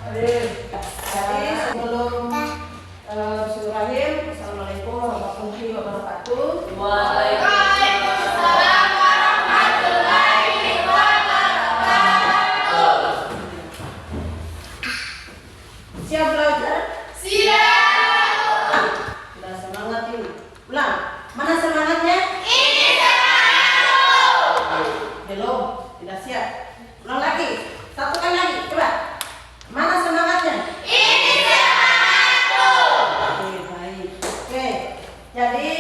Jadi sebelum Bismillahirrahmanirrahim, Assalamualaikum warahmatullahi wabarakatuh. Waalaikumsalam warahmatullahi wabarakatuh. Siap belajar? Siap. Sudah semangat ini. Ulang. Mana semangatnya? Ini semangat. Belum. Tidak siap. Ulang lagi. Satu kali lagi. Coba. Mana semangatnya? Ini semangat. Oke, baik. Oke. Jadi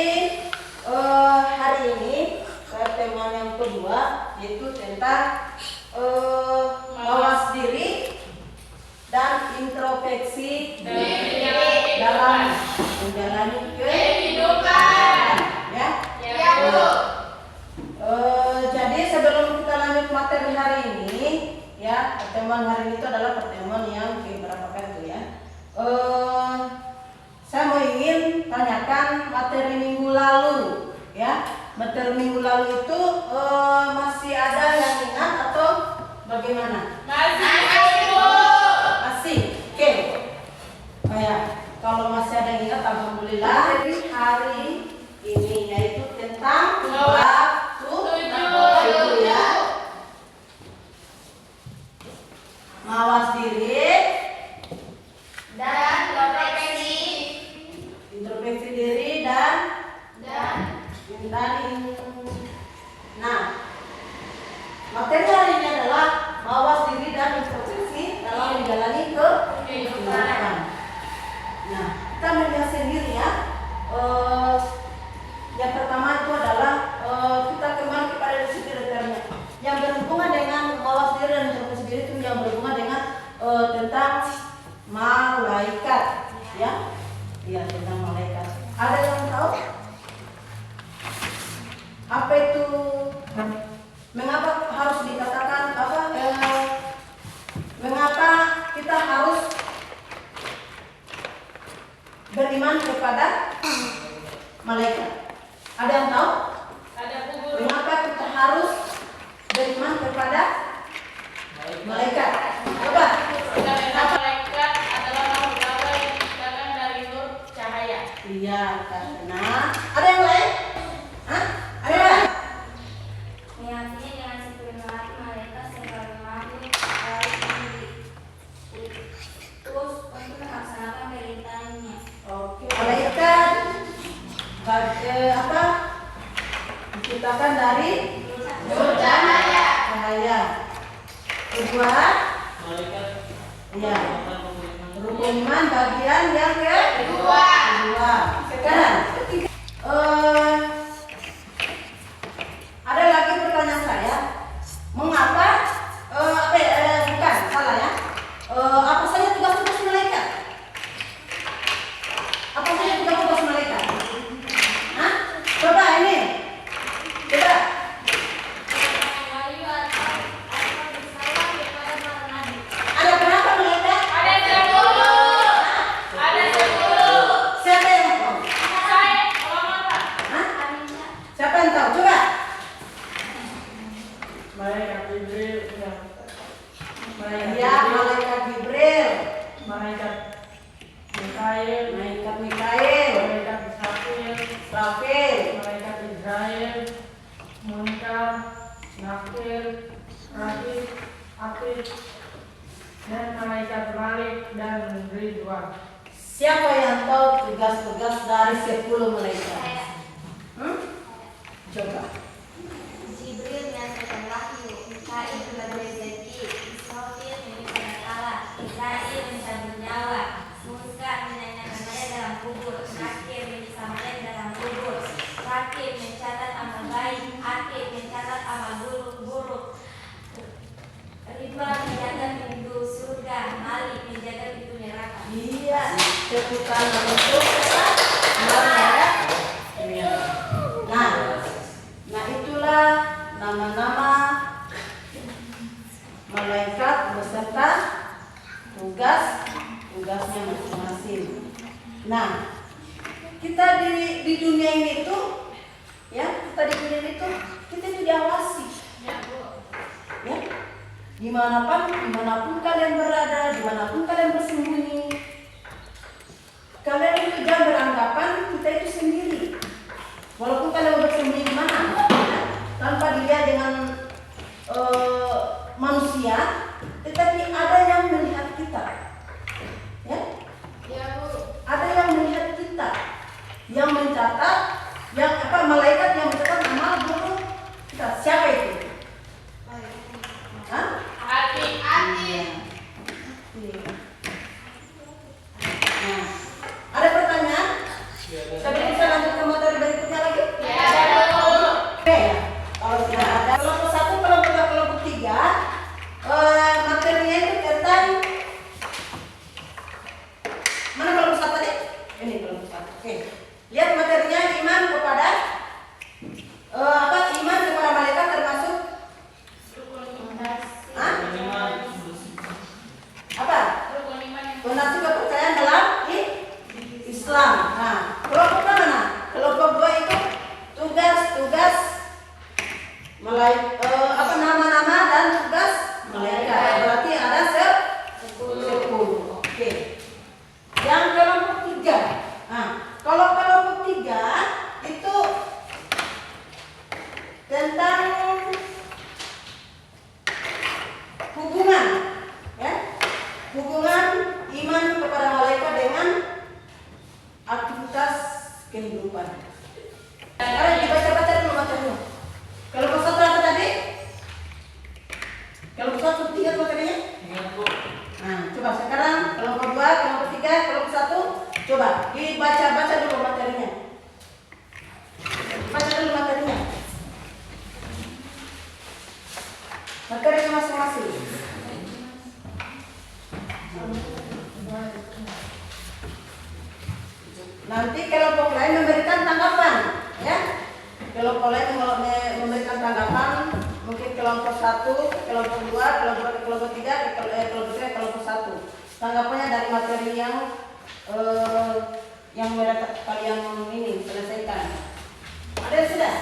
hari ini pertemuan yang kedua yaitu tentang mawas diri dan introspeksi dalam menjalani Kehidupan. ya. Ya, Bu. Jadi sebelum kita lanjut materi hari ini, ya pertemuan hari ini itu adalah pertemuan yang keberapa kali ya? Saya mau ingin tanyakan materi minggu lalu, ya. Materi minggu lalu itu masih ada yang ingat atau bagaimana? Masih, Bu. Masih, oke. Oh ya, kalau masih ada yang ingat, alhamdulillah. Jadi hari ini yaitu tentang waktu ya. Mawas diri, Dan introspeksi. introspeksi diri dan nah, materi hari ini adalah mawas diri dan introspeksi dalam menjalani kehidupan. Nah, kita melihat sendiri ya. Yang pertama itu adalah kita kembali kepada definisinya. Yang berhubungan dengan mawas diri dan introspeksi diri itu yang berhubungan dengan tentang malaikat, ya. Iya, tentang malaikat. Ada yang tahu apa itu? Mengapa harus dikatakan apa? Mengapa kita harus beriman kepada malaikat? Ada yang tahu? Ada, Bu. Mengapa kita harus beriman kepada malaikat? Coba. Karena malaikat adalah makhluk Allah yang diciptakan dari nur cahaya. Iya, karena ada yang lain? Hah? Ada yang lain? Meyakini dengan sepenuhnya malaikat sebagai makhluk baik yang diutus untuk melaksanakan perintahnya. Oke. Malaikat apa? Diciptakan dari Nur cahaya. cahaya. Kedua, iya. Rukun iman bagian yang Kedua. Sekarang ketiga. Ada lagi pertanyaan saya. Mengapa bukan salah ya? Apa saja tugas-tugas malaikat? Apa saja tugas-tugas malaikat? Hah? Coba ini. Coba. Wahyu atau bersalah kepada para nabi. Ada berapa malaikat? Ada 10. Ada 10. Siapa yang tahu? Saya, Muhammad. Hah? Aminah. Siapa yang tahu? Coba. Malaikat Jibril, Ya, malaikat Jibril, malaikat Mikail, malaikat Mikail, malaikat Israfil, Israfil, malaikat Israel, Munkar, Nakir, Rakib, Atid, dan malaikat Malik dan Ridwan. Siapa yang tahu tugas-tugas dari 10 malaikat? Saya. Coba. Jibril menyampaikan wahyu, Mikail memberi rezeki, Israfil memberikan alat, Israel mencabut nyawa, Munkar menanyakan mayat dalam kubur, Nakir menyiksa mayat dalam kubur, Rakib mencatat amal baik, Atid mencatat amal buruk, Ridwan menjaga pintu surga, Malik menjaga pintu neraka. Iya, tepukan untuk malaikat. Nah itulah nama-nama malaikat beserta tugasnya masing-masing. Nah, kita di dunia ini tuh, ya kita di dunia ini tuh kita itu diawasi, Ya, Bu. ya dimanapun kalian berada, dimanapun kalian bersembunyi, kalian itu jangan beranggapan kita itu sendiri. Walaupun kalian bersembunyi di mana, ya, tanpa dilihat dengan manusia, tetapi ada yang melihat kita, ya, ada yang melihat kita, yang mencatat, yang malaikat yang mencatat amal buruk kita. Siapa itu? Hah? Hati. Nah, ada pertanyaan? Tapi bisa lanjut ke materi berikutnya lagi? Oke, kalau tidak ada kelompok 1, kelompok 2, kelompok 3, materinya itu tentang mana kelompok 1 tadi? Ini kelompok 1. Oke, lihat materinya iman kepada iman kepada malaikat termasuk apa? Fondasi kepercayaan dalam Islam. Nah, kelompok mana? Kelompok 2 itu tugas-tugas nama-nama dan tugas malaikat. Berarti ada 10. Oke. Yang kelompok 3. Nah, kalau kelompok 3 itu tentang hubungan, ya, hubungan iman kepada malaikat dengan aktivitas kehidupan. Sekarang dibaca-baca dulu materinya. Kelompok 1 apa tadi? Kelompok 1 3 materinya? Nah, coba sekarang kelompok 2, kelompok 3, kelompok 1, coba dibaca-baca dulu materinya. Baca dulu materinya. Materinya masing-masing. Nanti kelompok lain memberikan tanggapan, ya. Kelompok lain memberikan tanggapan, mungkin kelompok 1, kelompok 2, kelompok 3, kelompok 3, kelompok 1. Tanggapannya dari materi yang kalian ini selesaikan. Ada yang sudah?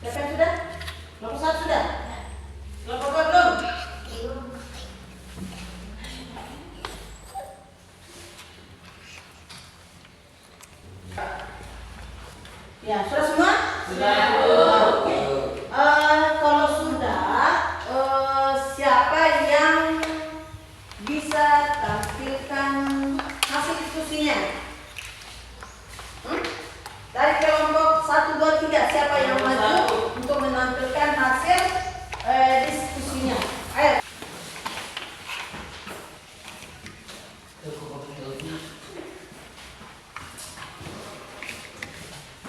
Siapa yang sudah? Kelompok 1 sudah? Kelompok 2 belum? Ya, sudah semua? Sudah. Oke. Kalau sudah, siapa yang bisa tampilkan hasil diskusinya? Dari kelompok 1, 2, 3, siapa yang maju untuk menampilkan hasil diskusinya? Ayo.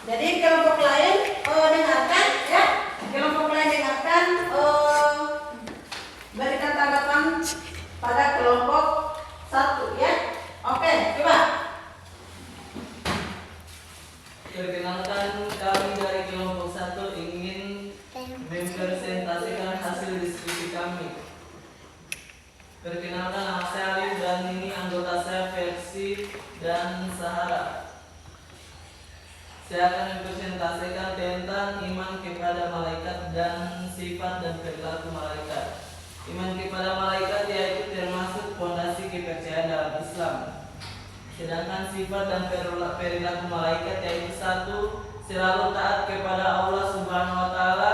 Jadi kelompok lain dengarkan, ya. Kelompok lain dengarkan, berikan tanggapan pada kelompok 1, ya. Oke, coba. Perkenalkan, kami dari kelompok 1 ingin mempresentasikan hasil diskusi kami. Perkenalkan, nama saya Alif dan ini anggota saya Versi dan Sahara. Saya akan mempresentasikan tentang iman kepada malaikat dan sifat dan perilaku malaikat. Iman kepada malaikat yaitu termasuk fondasi kepercayaan dalam Islam. Sedangkan sifat dan perilaku malaikat yaitu 1. Selalu taat kepada Allah Subhanahu wa taala.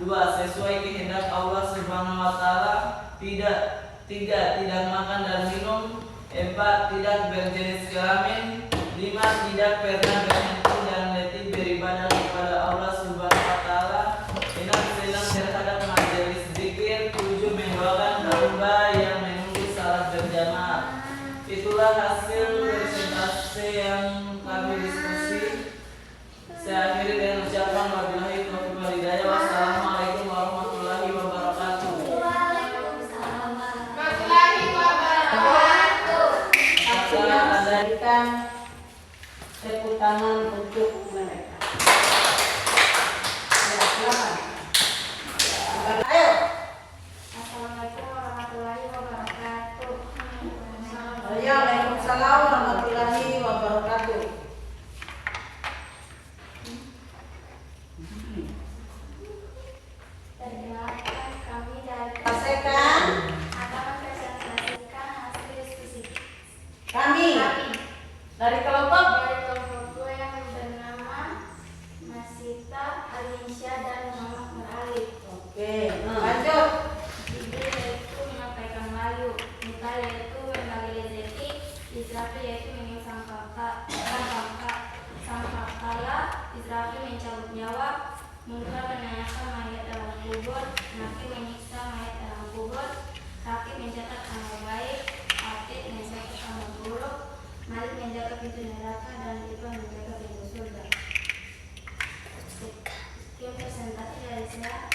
2. Sesuai kehendak Allah Subhanahu wa taala. 3. Tidak makan dan minum. 4. Tidak berjenis kelamin. 5. Tidak pernah berhenti dan letih beribadah kepada Allah Subhanahu wa taala. 6. Senang terhadap majelis zikir. 7. Mendoakan hamba yang menunggu salat berjamaah. Itulah hasil presentasi yang kami diskusi. Saya akhiri dengan ucapan wabillahi taufiq wal hidayah. Wassalamualaikum warahmatullahi wabarakatuh. Waalaikumsalam warahmatullahi wabarakatuh. Aksinya berikan tepuk tangan untuk mereka. Ya, silakan. Ayo. Assalamualaikum warahmatullahi wabarakatuh. Waalaikumsalam warahmatullahi wabarakatuh. Miftah, Alinsya, dan Muhammad Nur Alif. Oke, lanjut. Jibril yaitu menyampaikan wahyu, Mika yaitu membagi rezeki, Israfil yaitu menyusun sangkakala, Israfil mencabut nyawa, Munkar menanyakan mayat dalam kubur, Nakir menyiksa mayat dalam kubur, Rakib mencatat amal baik, Atid mencatat amal buruk, Malik menjaga pintu neraka, dan Ibrahim menjaga pintu surga. Sekian presentasi dari saya.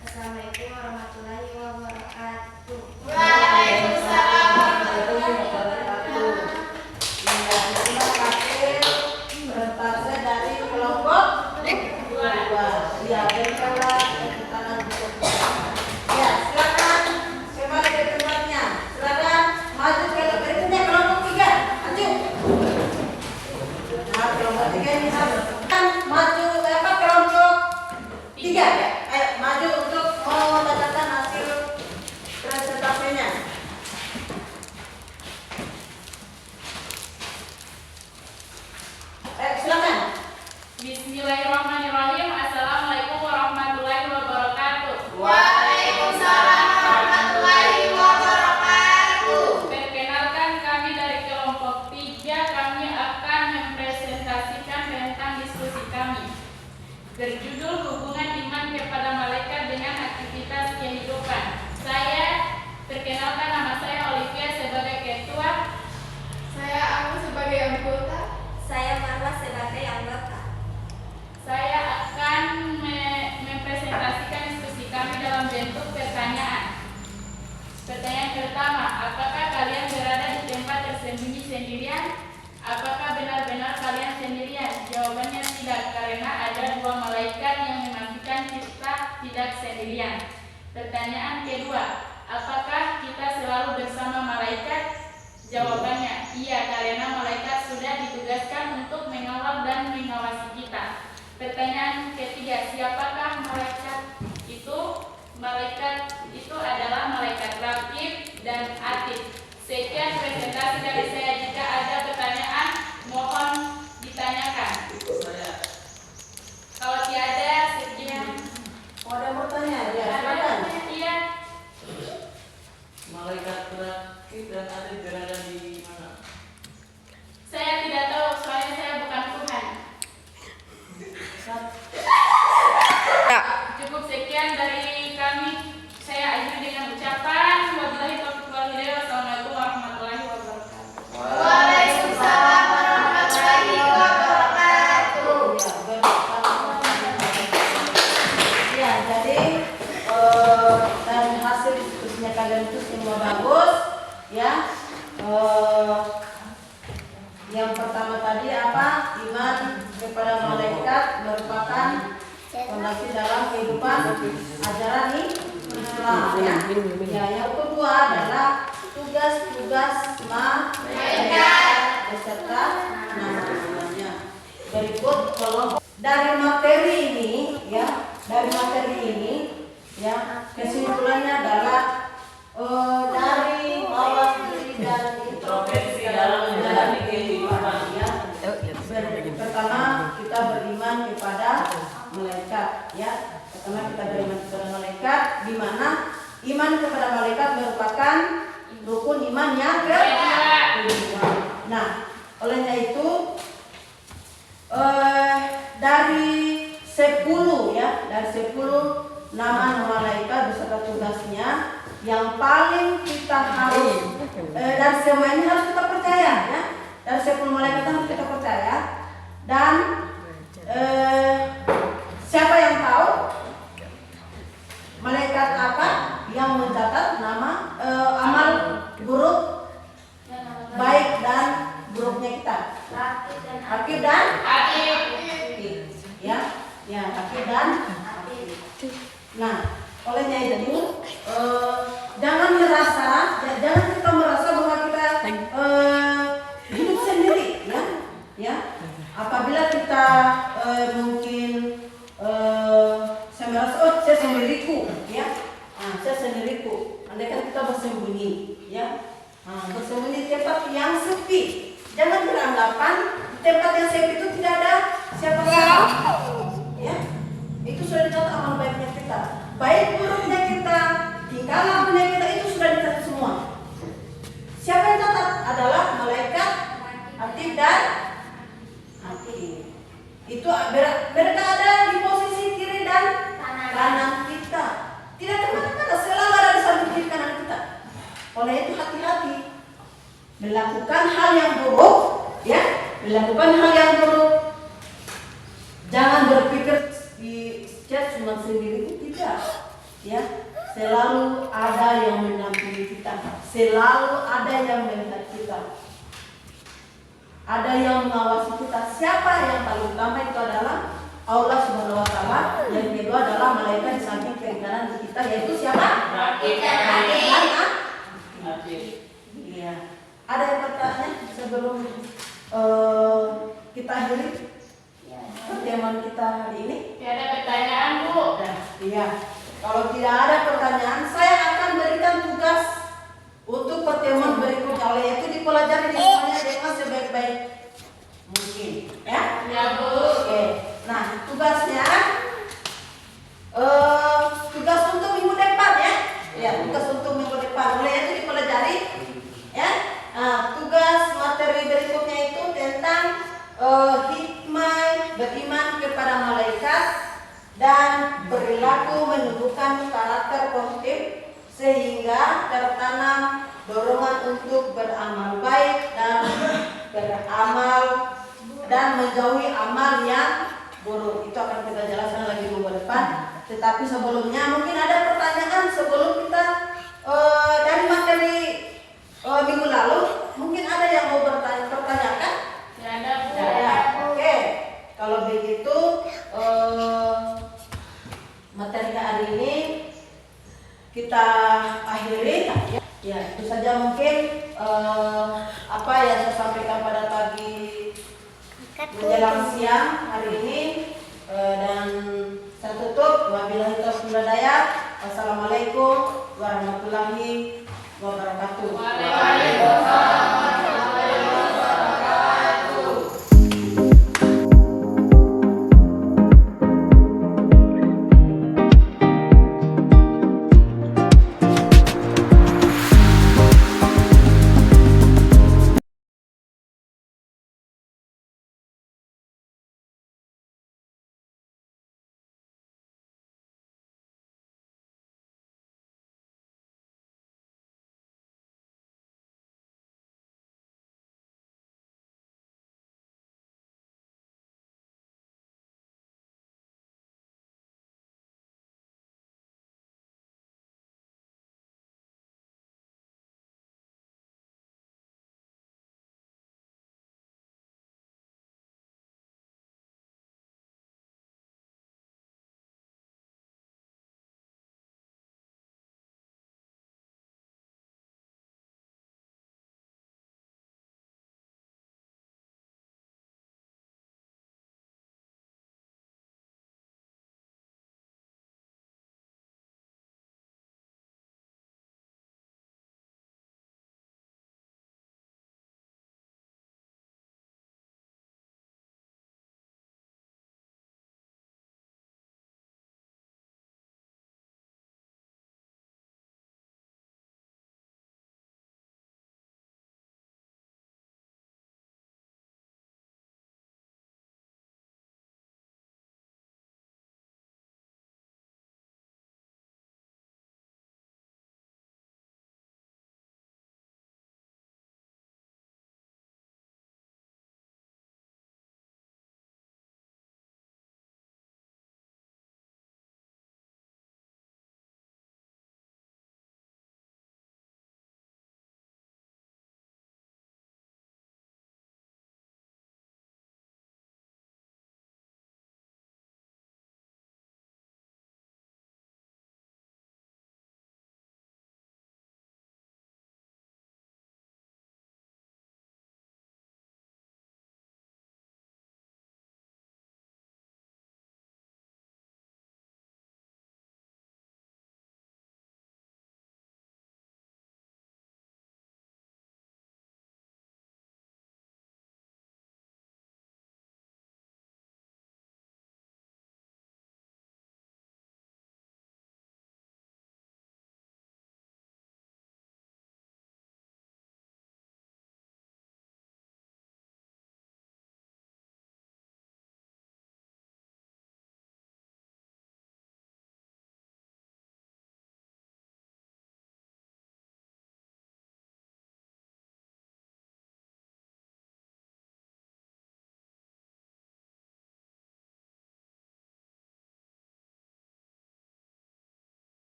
Assalamualaikum warahmatullahi wabarakatuh. Waalaikumsalam warahmatullahi wabarakatuh. Terima kasih. Presentasi dari kelompok 2. Ya, berikanlah tepuk tangan untuk ya, silakan kembali ke tempatnya. Silakan maju ke berikutnya kelompok 3. Maju. Nah, kelompok 3 ini harus maju kelompok 3 ya. Ayo maju untuk membacakan hasil presentasinya. Silakan. Bismillahirrahmanirrahim. Assalamualaikum warahmatullahi wabarakatuh. Waalaikumsalam warahmatullahi wabarakatuh. Perkenalkan, kami dari kelompok 3, kami akan mempresentasikan tentang diskusi kami berjudul hubungan iman kepada malaikat dengan aktivitas kehidupan. Saya perkenalkan, nama saya Olivia sebagai ketua. Saya Agus sebagai anggota. Saya Marwah sebagai anggota. Saya akan mempresentasikan diskusi kami dalam bentuk pertanyaan. Pertanyaan pertama, apakah kalian berada di tempat tersembunyi sendirian? Apakah benar-benar kalian sendirian? Jawabannya tidak, karena ada 2 malaikat yang memastikan kita tidak sendirian. Pertanyaan kedua, apakah kita selalu bersama malaikat? Jawabannya iya, karena malaikat sudah ditugaskan untuk mengawal dan mengawasi kita. Pertanyaan ketiga, siapakah malaikat itu? Malaikat itu adalah malaikat Rakib dan Atid. Sekian presentasi dari saya. Jika ada pertanyaan, mohon ditanyakan. Saya Kalau tiada, sekian. Ada yang bertanya? Ya, silakan. Iya. malaikat Rakib dan Atid berada di mana? Saya tidak tahu, soalnya saya bukan Tuhan. Cukup sekian dari kami. Saya akhiri dengan ucapan wabillahi taufiq wal hidayah. Wassalamualaikum warahmatullahi wabarakatuh. Waalaikumsalam warahmatullahi wabarakatuh. Ya, jadi dan hasil diskusinya kalian itu semua bagus, ya. Yang pertama tadi apa? Iman kepada malaikat merupakan fondasi dalam kehidupan ajaran Islam, ya. Ya, yang kedua adalah tugas-tugas malaikat beserta nama-namanya. Berikut kelompok dari materi ini, ya, kesimpulannya adalah dari mawas diri dan Introspeksi dalam menjalani kehidupan. ya. Pertama kita beriman kepada malaikat, ya. Pertama kita beriman kepada malaikat, di mana iman kepada malaikat merupakan rukun iman yang kedua. Nah, olehnya itu dari 10 ya, dari 10 nama malaikat beserta tugasnya, yang paling kita harus dan semua ini harus kita percaya, ya. Dari 10 malaikat harus kita percaya. Dan siapa yang tahu malaikat apa yang mencatat nama amal buruk, baik dan buruknya kita? Rakib dan Atid, ya, Rakib dan Atid. Nah, olehnya itu jangan kita merasa bahwa kita hidup sendiri, ya. Apabila kita mungkin saya merasa saya sendiriku, ya. Saya sendiriku. Andai kan kita bersembunyi, ya. Bersembunyi di tempat yang sepi. Jangan beranggapan di tempat yang sepi itu tidak ada siapa-siapa, ya. sukses cuma sendiri itu tidak, ya. Selalu ada yang mendampingi kita, selalu ada yang melihat kita, ada yang mengawasi kita. Siapa yang paling utama itu adalah Allah Subhanahu Wa Taala. Yang kedua adalah malaikat di samping kiri kanan kita, yaitu siapa? Iya. Ada yang bertanya sebelum kita akhiri pertemuan kita hari ini? Tiada pertanyaan, Bu. Iya. Kalau tidak ada pertanyaan, saya akan berikan tugas untuk pertemuan berikutnya, yaitu dipelajari di semuanya dengan sebaik-baik mungkin, ya? Ya, Bu. Oke. Nah, tugasnya tugas untuk minggu depan, ya? Ya, tugas untuk minggu depan. Mulai itu dipelajari, ya. Nah, tugas materi berikutnya itu tentang hikmah beriman kepada malaikat dan perilaku menunjukkan karakter positif sehingga tertanam dorongan untuk beramal baik dan beramal dan menjauhi amal yang buruk. Itu akan kita jelaskan lagi minggu depan. Tetapi sebelumnya mungkin ada pertanyaan sebelum kita dari materi minggu lalu. Mungkin ada yang mau pertanyakan? Tiada, Bu. Ya, oke. Kalau begitu materi hari ini kita akhiri. Ya, itu saja mungkin apa yang saya sampaikan pada pagi menjelang siang hari ini, dan saya tutup. Wabillahi taufiq wal hidayah. Wassalamualaikum warahmatullahi wabarakatuh.